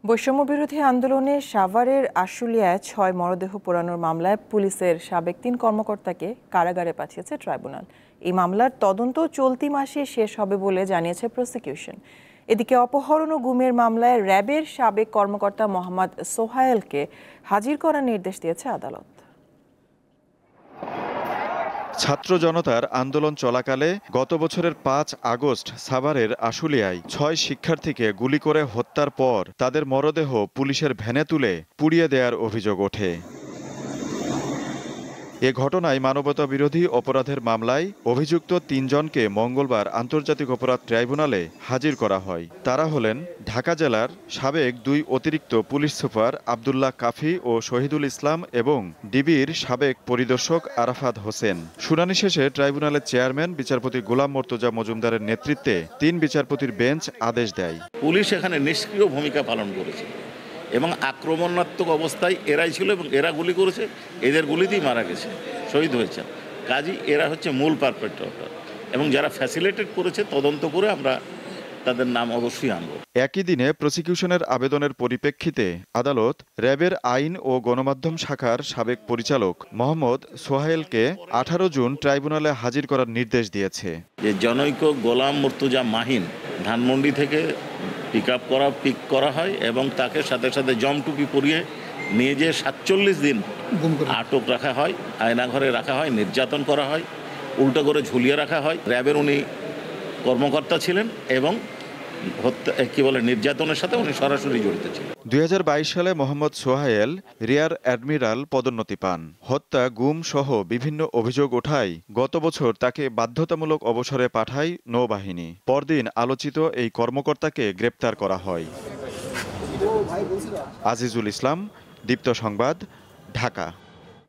বৈষম্য বিরোধী আন্দোলনে সাভারের আশুলিয়ায় ৬ মরদেহ পোড়ানোর মামলায় পুলিশের সাবেক ৩ কর্মকর্তাকে কারাগারে পাঠিয়েছে ট্রাইব্যুনাল। এই মামলার তদন্ত চলতি মাসে শেষ হবে বলে জানিয়েছে প্রসিকিউশন। এদিকে অপহরণ ও গুমের মামলায় র্যাবের সাবেক কর্মকর্তা মোহাম্মদ সোহায়েলকে হাজির করার নির্দেশ দিয়েছে আদালত। ছাত্র জনতার আন্দোলন চলাকালে গত বছরের ৫ আগস্ট সাভারের আশুলিয়ায় ৬ শিক্ষার্থীকে গুলি করে হত্যার পর তাদের মরদেহ পুলিশের ভ্যানে তুলে পুড়িয়ে দেওয়ার অভিযোগ ওঠে। এ ঘটনায় মানবতা বিরোধী অপরাধের মামলায় অভিযুক্ত ৩ জনকে মঙ্গলবার আন্তর্জাতিক অপরাধ ট্রাইব্যুনালে হাজির করা হয়। তারা হলেন ঢাকা জেলার সাবেক ২ অতিরিক্ত পুলিশ সুপার আব্দুল্লাহ কাফি ও শহীদুল ইসলাম এবং ডিবির সাবেক পরিদর্শক আরাফাত হোসেন। শুনানি শেষে ট্রাইব্যুনালের চেয়ারম্যান বিচারপতি গোলাম মর্তুজা মজুমদারের নেতৃত্বে ৩ বিচারপতির বেঞ্চ আদেশ দেয়। পুলিশ এখানে নিষ্ক্রিয় ভূমিকা পালন করেছে এবং আক্রমণাত্মক অবস্থায় এরাই ছিল এবং এরা গুলি করেছে, এদের গুলিতেই মারা গেছে, শহীদ হয়েছে। কাজেই এরা হচ্ছে মূল পারপেট্রেটর এবং যারা ফ্যাসিলিটেট করেছে তদন্ত করে আমরা তাদের নাম অবশ্যই আনব। একই দিনে প্রসিকিউশনের আবেদনের পরিপ্রেক্ষিতে আদালত র্যাবের আইন ও গণমাধ্যম শাখার সাবেক পরিচালক মোহাম্মদ সোহায়েলকে ১৮ জুন ট্রাইব্যুনালে হাজির করার নির্দেশ দিয়েছে। যে জনৈক গোলাম মর্তুজা মাহিন ধানমন্ডি থেকে পিক করা হয় এবং তাকে সাথে সাথে জমটুপি পরিয়ে নিয়ে যেয়ে ৪৭ দিন আটক রাখা হয়, আয়নাঘরে রাখা হয়, নির্যাতন করা হয়, উল্টো করে ঝুলিয়ে রাখা হয়। র্যাবের উনি কর্মকর্তা ছিলেন এবং নির্যাতনের সাথে উনি সরাসরি জড়িত ছিলেন। ২০২২ সালে মোহাম্মদ সোহায়েল রিয়ার অ্যাডমিরাল পদোন্নতি পান। হত্যা, গুম সহ বিভিন্ন অভিযোগ ওঠায় গত বছর তাকে বাধ্যতামূলক অবসরে পাঠায় নৌবাহিনী। পরদিন আলোচিত এই কর্মকর্তাকে গ্রেপ্তার করা হয়। আজিজুল ইসলাম, দীপ্ত সংবাদ, ঢাকা।